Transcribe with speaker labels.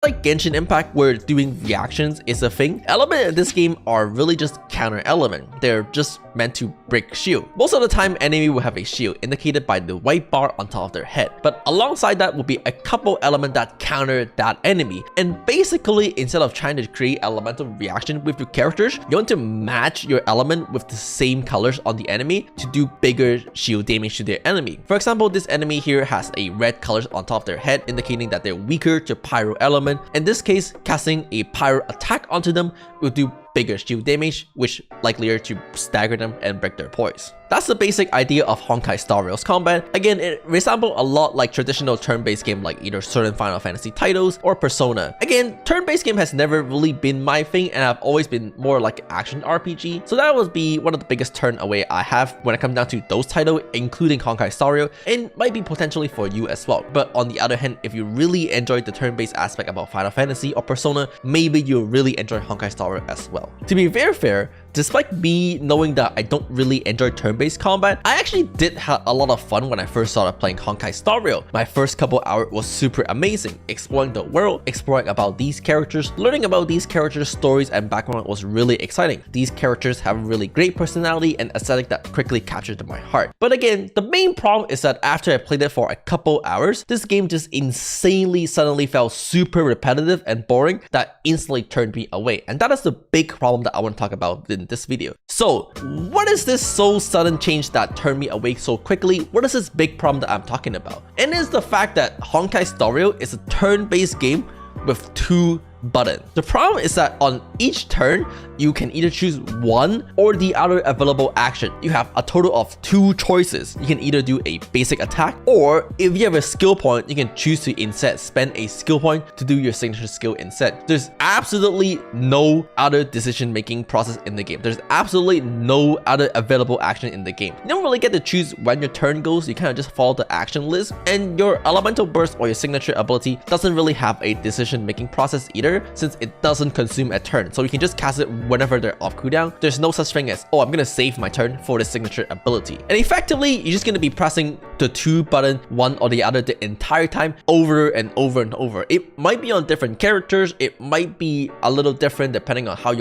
Speaker 1: Like Genshin Impact, where doing reactions is a thing, elements in this game are really just counter element. They're just meant to break shield. Most of the time, enemy will have a shield indicated by the white bar on top of their head. But alongside that will be a couple elements that counter that enemy. And basically, instead of trying to create elemental reaction with your characters, you want to match your element with the same colors on the enemy to do bigger shield damage to their enemy. For example, this enemy here has a red colors on top of their head, indicating that they're weaker to pyro element. In this case, casting a pyro attack onto them will do bigger shield damage, which likelier to stagger them and break their poise. That's the basic idea of Honkai Star Rail's combat. Again, it resembles a lot like traditional turn-based game like either certain Final Fantasy titles or Persona. Again, turn-based game has never really been my thing, and I've always been more like action RPG, so that would be one of the biggest turn away I have when it comes down to those titles, including Honkai Star Rail, and might be potentially for you as well. But on the other hand, if you really enjoyed the turn-based aspect about Final Fantasy or Persona, maybe you'll really enjoy Honkai Star Rail as well. To be very fair, despite me knowing that I don't really enjoy turn-based combat, I actually did have a lot of fun when I first started playing Honkai Star Rail. My first couple hours was super amazing. Exploring the world, exploring about these characters, learning about these characters' stories and background was really exciting. These characters have a really great personality and aesthetic that quickly captured my heart. But again, the main problem is that after I played it for a couple hours, this game just insanely suddenly felt super repetitive and boring that instantly turned me away. And that is the big problem that I want to talk about in this video. So what is this so sudden change that turned me away so quickly? What is this big problem that I'm talking about? And it's the fact that Honkai Star Rail is a turn-based game with 2 buttons. The problem is that on each turn, you can either choose one or the other available action. You have a total of 2 choices. You can either do a basic attack, or if you have a skill point, you can choose to instead spend a skill point to do your signature skill instead. There's absolutely no other decision-making process in the game. There's absolutely no other available action in the game. You don't really get to choose when your turn goes. You kind of just follow the action list, and your elemental burst or your signature ability doesn't really have a decision-making process either, since it doesn't consume a turn. So you can just cast it whenever they're off cooldown. There's no such thing as, oh, I'm gonna save my turn for the signature ability. And effectively, you're just gonna be pressing the 2 button, one or the other, the entire time, over and over and over. It might be on different characters. It might be a little different depending on how you